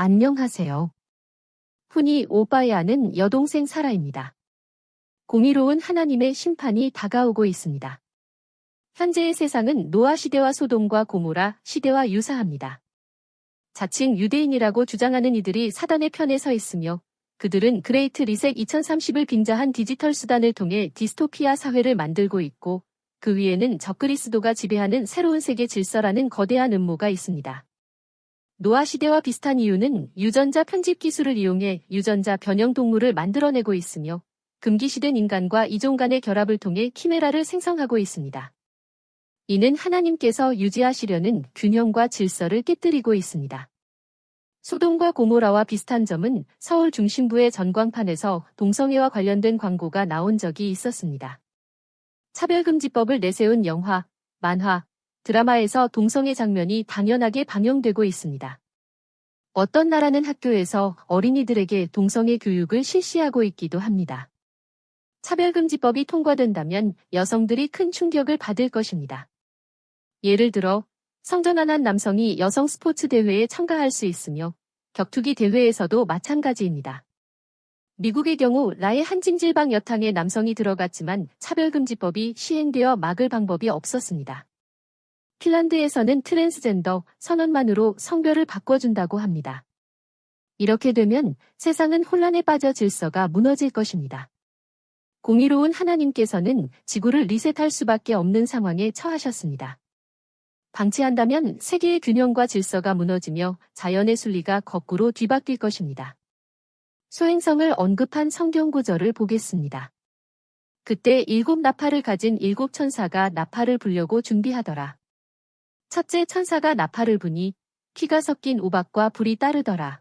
안녕하세요. 훈이 오바야는 여동생 사라입니다. 공의로운 하나님의 심판이 다가오고 있습니다. 현재의 세상은 노아 시대와 소돔과 고모라 시대와 유사합니다. 자칭 유대인이라고 주장하는 이들이 사단의 편에 서 있으며 그들은 그레이트 리셋 2030을 빙자한 디지털 수단을 통해 디스토피아 사회를 만들고 있고 그 위에는 적그리스도가 지배하는 새로운 세계 질서라는 거대한 음모가 있습니다. 노아 시대와 비슷한 이유는 유전자 편집 기술을 이용해 유전자 변형 동물을 만들어내고 있으며 금기시된 인간과 이종 간의 결합을 통해 키메라를 생성하고 있습니다. 이는 하나님께서 유지하시려는 균형과 질서를 깨뜨리고 있습니다. 소돔과 고모라와 비슷한 점은 서울 중심부의 전광판에서 동성애와 관련된 광고가 나온 적이 있었습니다. 차별금지법을 내세운 영화, 만화, 드라마에서 동성애 장면이 당연하게 방영되고 있습니다. 어떤 나라는 학교에서 어린이들에게 동성애 교육을 실시하고 있기도 합니다. 차별금지법이 통과된다면 여성들이 큰 충격을 받을 것입니다. 예를 들어 성전환한 남성이 여성 스포츠 대회에 참가할 수 있으며 격투기 대회에서도 마찬가지입니다. 미국의 경우 라의 한 찜질방 여탕에 남성이 들어갔지만 차별금지법이 시행되어 막을 방법이 없었습니다. 핀란드에서는 트랜스젠더 선언만으로 성별을 바꿔준다고 합니다. 이렇게 되면 세상은 혼란에 빠져 질서가 무너질 것입니다. 공의로운 하나님께서는 지구를 리셋할 수밖에 없는 상황에 처하셨습니다. 방치한다면 세계의 균형과 질서가 무너지며 자연의 순리가 거꾸로 뒤바뀔 것입니다. 소행성을 언급한 성경 구절을 보겠습니다. 그때 7 나팔을 가진 7 천사가 나팔을 불려고 준비하더라. 첫째 천사가 나팔을 부니 피가 섞인 우박과 불이 따르더라.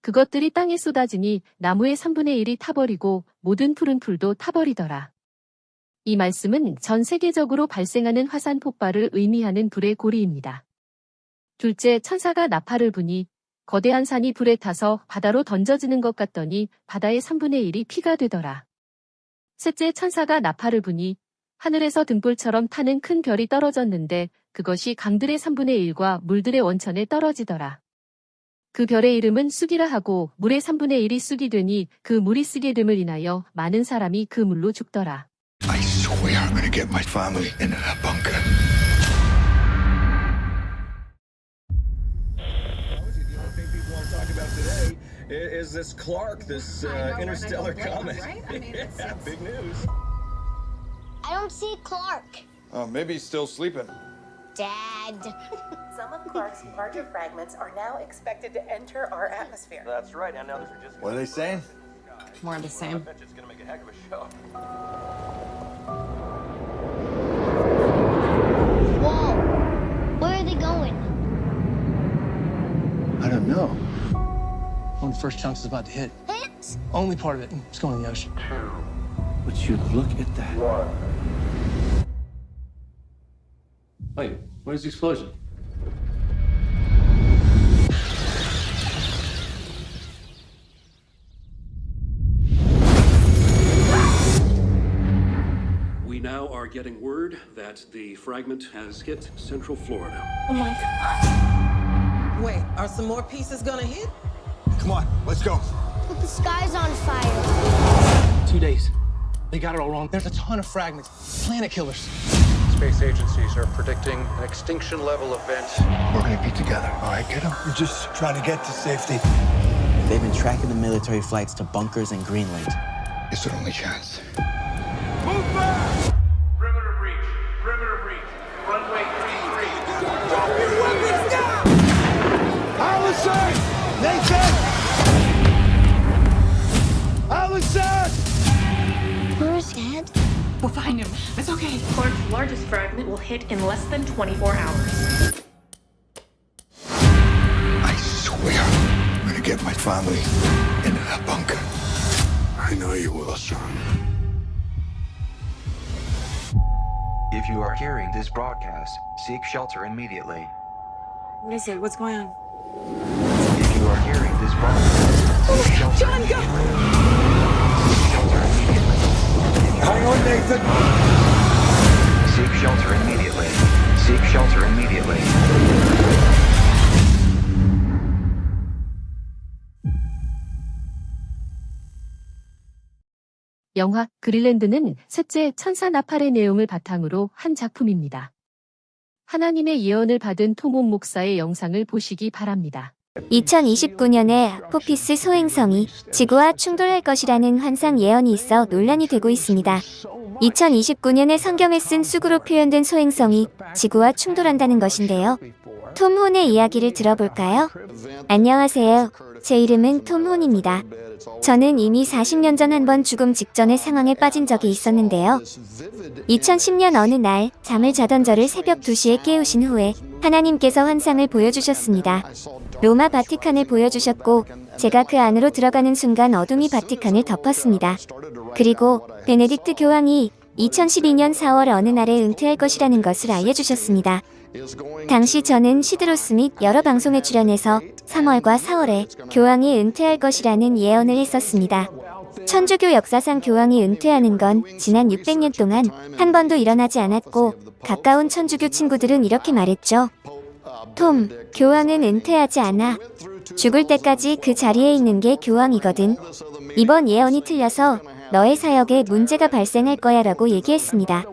그것들이 땅에 쏟아지니 나무의 3분의 1이 타버리고 모든 푸른 풀도 타버리더라. 이 말씀은 전 세계적으로 발생하는 화산 폭발을 의미하는 불의 고리입니다. 둘째 천사가 나팔을 부니 거대한 산이 불에 타서 바다로 던져지는 것 같더니 바다의 3분의 1이 피가 되더라. 셋째 천사가 나팔을 부니 하늘에서 등불처럼 타는 큰 별이 떨어졌는데 그것이 강들의 3분의 1과 물들의 원천에 떨어지더라. 그 별의 이름은 쑥이라 하고 물의 3분의 1이 쑥이 되니 그 물이 쓰게 됨을 인하여 많은 사람이 그 물로 죽더라. I swear I'm gonna get my family into that bunker. Is this Clark, this interstellar comet? Right? I mean, Yeah, big news. I don't see Clark. Oh, maybe he's still sleeping. Dad. Some of Clark's larger fragments are now expected to enter our atmosphere. That's right, and now those are just. What are they saying? More of the I same. bet you it's gonna make a heck of a show. Whoa. Where are they going? I don't know. One of the first chunks is about to hit. Hit? Only part of it. It's going in the ocean. Would you look at that? Wait, where's the explosion? We now are getting word that the fragment has hit Central Florida. Oh my God. Wait, are some more pieces gonna hit? Come on, let's go. But the sky's on fire. 2 days. They got it all wrong. There's a ton of fragments. Planet killers. Space agencies are predicting an extinction level event. We're gonna be together, all right, kiddo? We're just trying to get to safety. They've been tracking the military flights to bunkers in Greenland. It's our only chance. Perimeter breach. Perimeter breach. Runway 33. Allison! Nathan! Allison! Where's Dad? We'll find him. It's okay. Clark's largest fragment will hit in less than 24 hours. I swear I'm gonna get my family into that bunker. I know you will, son. If you are hearing this broadcast, seek shelter immediately. What is it? What's going on? If you are hearing this broadcast, seek shelter immediately. Seek shelter immediately. Hang on, Nathan. Seek shelter immediately. Seek shelter immediately. 영화 그린랜드는 셋째 천사 나팔의 내용을 바탕으로 한 작품입니다. 하나님의 예언을 받은 톰홈 목사의 영상을 보시기 바랍니다. 2029년에 아포피스 소행성이 지구와 충돌할 것이라는 환상 예언이 있어 논란이 되고 있습니다. 2029년에 성경에 쓴 쑥으로 표현된 소행성이 지구와 충돌한다는 것인데요. 톰 혼의 이야기를 들어볼까요? 안녕하세요. 제 이름은 톰 혼입니다. 저는 이미 40년 전 한 번 죽음 직전의 상황에 빠진 적이 있었는데요. 2010년 어느 날 잠을 자던 저를 새벽 2시에 깨우신 후에 하나님께서 환상을 보여주셨습니다. 로마 바티칸을 보여주셨고 제가 그 안으로 들어가는 순간 어둠이 바티칸을 덮었습니다. 그리고 베네딕트 교황이 2012년 4월 어느 날에 은퇴할 것이라는 것을 알려주셨습니다. 당시 저는 시드로스 및 여러 방송에 출연해서 3월과 4월에 교황이 은퇴할 것이라는 예언을 했었습니다. 천주교 역사상 교황이 은퇴하는 건 지난 600년 동안 한 번도 일어나지 않았고 가까운 천주교 친구들은 이렇게 말했죠. 톰, 교황은 은퇴하지 않아. 죽을 때까지 그 자리에 있는 게 교황이거든. 이번 예언이 틀려서 너의 사역에 문제가 발생할 거야 라고 얘기했습니다.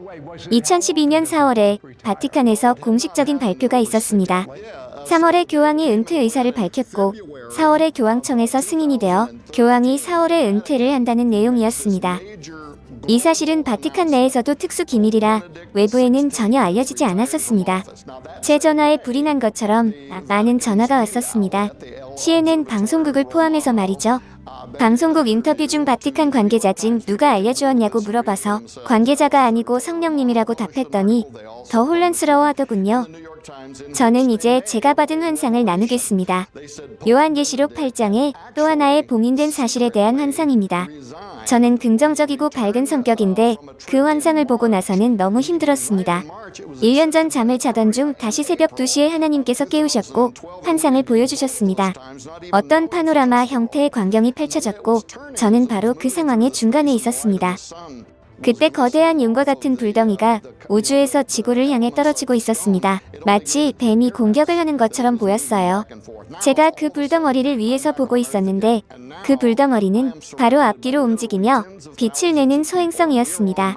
2012년 4월에 바티칸에서 공식적인 발표가 있었습니다. 3월에 교황이 은퇴 의사를 밝혔고 4월에 교황청에서 승인이 되어 교황이 4월에 은퇴를 한다는 내용이었습니다. 이 사실은 바티칸 내에서도 특수 기밀이라 외부에는 전혀 알려지지 않았었습니다. 제 전화에 불이 난 것처럼 많은 전화가 왔었습니다. CNN 방송국을 포함해서 말이죠. 방송국 인터뷰 중 바티칸 관계자 중 누가 알려주었냐고 물어봐서 관계자가 아니고 성령님이라고 답했더니 더 혼란스러워 하더군요. 저는 이제 제가 받은 환상을 나누겠습니다. 요한계시록 8장에 또 하나의 봉인된 사실에 대한 환상입니다. 저는 긍정적이고 밝은 성격인데 그 환상을 보고 나서는 너무 힘들었습니다. 1년 전 잠을 자던 중 다시 새벽 2시에 하나님께서 깨우셨고 환상을 보여주셨습니다. 어떤 파노라마 형태의 광경이 펼쳐졌고 저는 바로 그 상황의 중간에 있었습니다. 그때 거대한 용과 같은 불덩이가 우주에서 지구를 향해 떨어지고 있었습니다. 마치 뱀이 공격을 하는 것처럼 보였어요. 제가 그 불덩어리를 위에서 보고 있었는데 그 불덩어리는 바로 앞뒤로 움직이며 빛을 내는 소행성이었습니다.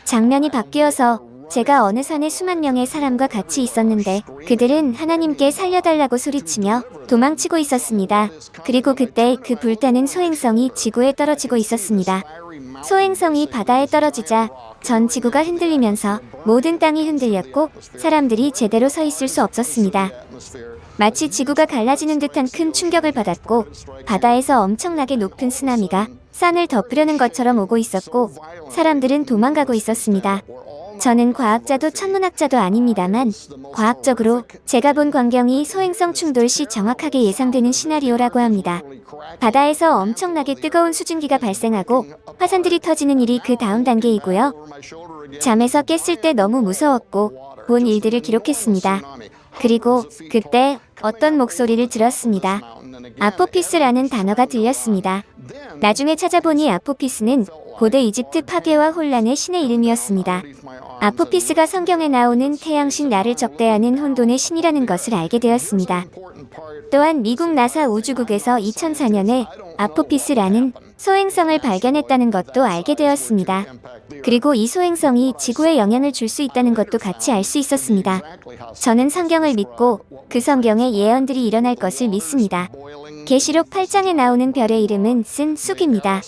장면이 바뀌어서 제가 어느 산에 수만 명의 사람과 같이 있었는데 그들은 하나님께 살려달라고 소리치며 도망치고 있었습니다. 그리고 그때 그 불타는 소행성이 지구에 떨어지고 있었습니다. 소행성이 바다에 떨어지자 전 지구가 흔들리면서 모든 땅이 흔들렸고 사람들이 제대로 서 있을 수 없었습니다. 마치 지구가 갈라지는 듯한 큰 충격을 받았고 바다에서 엄청나게 높은 쓰나미가 산을 덮으려는 것처럼 오고 있었고 사람들은 도망가고 있었습니다. 저는 과학자도 천문학자도 아닙니다만 과학적으로 제가 본 광경이 소행성 충돌 시 정확하게 예상되는 시나리오라고 합니다. 바다에서 엄청나게 뜨거운 수증기가 발생하고 화산들이 터지는 일이 그 다음 단계이고요. 잠에서 깼을 때 너무 무서웠고 본 일들을 기록했습니다. 그리고 그때 어떤 목소리를 들었습니다. 아포피스라는 단어가 들렸습니다. 나중에 찾아보니 아포피스는 고대 이집트 파괴와 혼란의 신의 이름이었습니다. 아포피스가 성경에 나오는 태양신 라를 적대하는 혼돈의 신이라는 것을 알게 되었습니다. 또한 미국 나사 우주국에서 2004년에 아포피스라는 소행성을 발견했다는 것도 알게 되었습니다. 그리고 이 소행성이 지구에 영향을 줄 수 있다는 것도 같이 알 수 있었습니다. 저는 성경을 믿고 그 성경의 예언들이 일어날 것을 믿습니다. 계시록 8장에 나오는 별의 이름은 쓴 쑥입니다.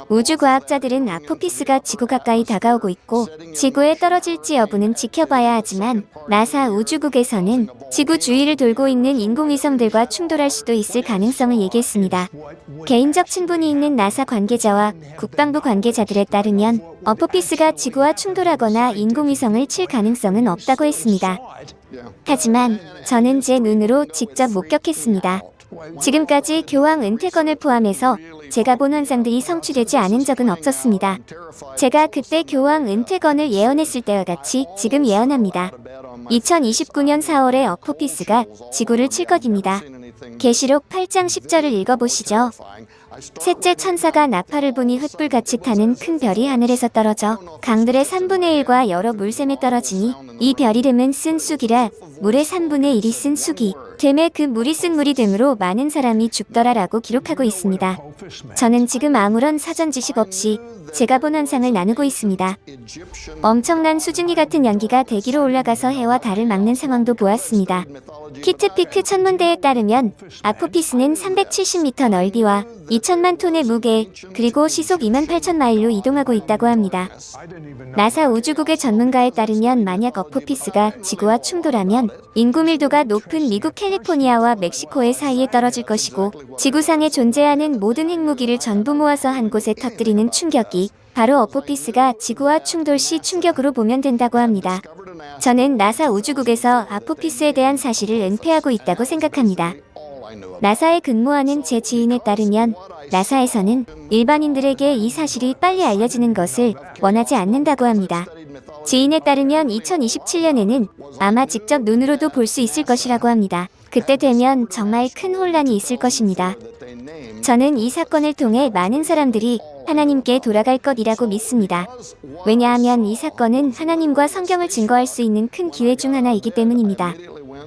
우주과학자들은 아포피스가 지구 가까이 다가오고 있고 지구에 떨어질지 여부는 지켜봐야 하지만 나사 우주국에서는 지구 주위를 돌고 있는 인공위성들과 충돌할 수도 있을 가능성을 얘기했습니다. 개인적 친분이 있는 나사 관계자와 국방부 관계자들에 따르면 아포피스가 지구와 충돌하거나 인공위성을 칠 가능성은 없다고 했습니다. 하지만 저는 제 눈으로 직접 목격했습니다. 지금까지 교황 은퇴건을 포함해서 제가 본 환상들이 성취되지 않은 적은 없었습니다. 제가 그때 교황 은퇴건을 예언했을 때와 같이 지금 예언합니다. 2029년 4월에 아포피스가 지구를 칠 것입니다. 계시록 8장 10절을 읽어보시죠. 셋째 천사가 나팔을 부니 횃불같이 타는 큰 별이 하늘에서 떨어져 강들의 3분의 1과 여러 물샘에 떨어지니 이 별 이름은 쓴 쑥이라 물의 3분의 1이 쓴 쑥이 댐에 그 물이 쓴 물이 됨으로 많은 사람이 죽더라라고 기록하고 있습니다. 저는 지금 아무런 사전 지식 없이 제가 본 환상을 나누고 있습니다. 엄청난 수증기 같은 연기가 대기로 올라가서 해와 달을 막는 상황도 보았습니다. 키트피크 천문대에 따르면 아포피스는 370m 넓이와 2천만 톤의 무게 그리고 시속 28,000마일로 이동하고 있다고 합니다. 나사 우주국의 전문가에 따르면 만약 아포피스가 지구와 충돌하면 인구 밀도가 높은 미국 캘리포니아와 멕시코의 사이에 떨어질 것이고 지구상에 존재하는 모든 핵무기를 전부 모아서 한 곳에 터뜨리는 충격이 바로 아포피스가 지구와 충돌 시 충격으로 보면 된다고 합니다. 저는 나사 우주국에서 아포피스에 대한 사실을 은폐하고 있다고 생각합니다. 나사에 근무하는 제 지인에 따르면 나사에서는 일반인들에게 이 사실이 빨리 알려지는 것을 원하지 않는다고 합니다. 지인에 따르면 2027년에는 아마 직접 눈으로도 볼 수 있을 것이라고 합니다. 그때 되면 정말 큰 혼란이 있을 것입니다. 저는 이 사건을 통해 많은 사람들이 하나님께 돌아갈 것이라고 믿습니다. 왜냐하면 이 사건은 하나님과 성경을 증거할 수 있는 큰 기회 중 하나이기 때문입니다.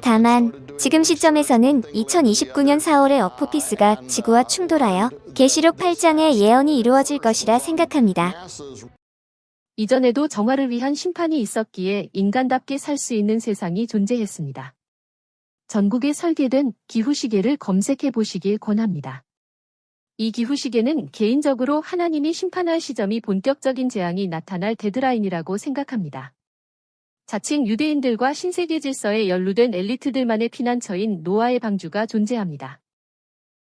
다만 지금 시점에서는 2029년 4월에 아포피스가 지구와 충돌하여 계시록 8장의 예언이 이루어질 것이라 생각합니다. 이전에도 정화를 위한 심판이 있었기에 인간답게 살 수 있는 세상이 존재했습니다. 전국에 설계된 기후시계를 검색해 보시길 권합니다. 이 기후시계는 개인적으로 하나님이 심판할 시점이 본격적인 재앙이 나타날 데드라인이라고 생각합니다. 자칭 유대인들과 신세계 질서에 연루된 엘리트들만의 피난처인 노아의 방주가 존재합니다.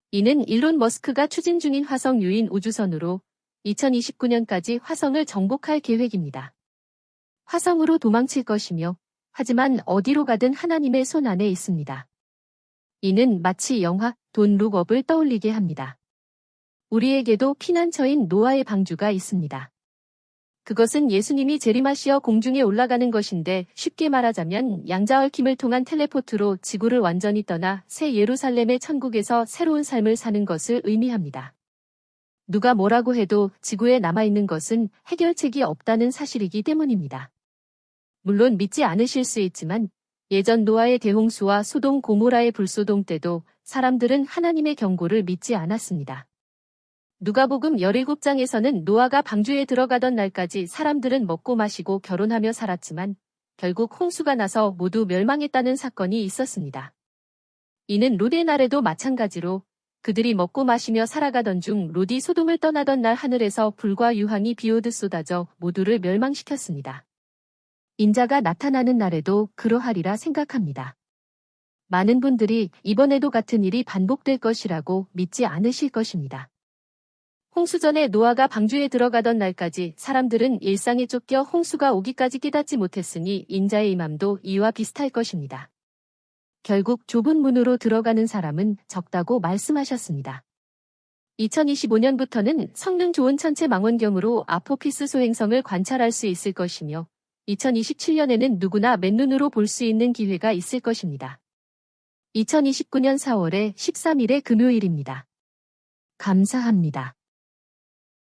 이는 일론 머스크가 추진 중인 화성 유인 우주선으로 2029년까지 화성을 정복할 계획입니다. 화성으로 도망칠 것이며 하지만 어디로 가든 하나님의 손 안에 있습니다. 이는 마치 영화 돈 룩업을 떠올리게 합니다. 우리에게도 피난처인 노아의 방주가 있습니다. 그것은 예수님이 재림하시어 공중에 올라가는 것인데 쉽게 말하자면 양자 얽힘을 통한 텔레포트로 지구를 완전히 떠나 새 예루살렘의 천국에서 새로운 삶을 사는 것을 의미합니다. 누가 뭐라고 해도 지구에 남아있는 것은 해결책이 없다는 사실이기 때문입니다. 물론 믿지 않으실 수 있지만 예전 노아의 대홍수와 소돔 고모라의 불소동 때도 사람들은 하나님의 경고를 믿지 않았습니다. 누가복음 17장에서는 노아가 방주에 들어가던 날까지 사람들은 먹고 마시고 결혼하며 살았지만 결국 홍수가 나서 모두 멸망했다는 사건이 있었습니다. 이는 롯의 날에도 마찬가지로 그들이 먹고 마시며 살아가던 중 롯이 소돔을 떠나던 날 하늘에서 불과 유황이 비오듯 쏟아져 모두를 멸망시켰습니다. 인자가 나타나는 날에도 그러하리라 생각합니다. 많은 분들이 이번에도 같은 일이 반복될 것이라고 믿지 않으실 것입니다. 홍수 전에 노아가 방주에 들어가던 날까지 사람들은 일상에 쫓겨 홍수가 오기까지 깨닫지 못했으니 인자의 임함도 이와 비슷할 것입니다. 결국 좁은 문으로 들어가는 사람은 적다고 말씀하셨습니다. 2025년부터는 성능 좋은 천체 망원경으로 아포피스 소행성을 관찰할 수 있을 것이며 2027년에는 누구나 맨눈으로 볼 수 있는 기회가 있을 것입니다. 2029년 4월의 13일의 금요일입니다. 감사합니다.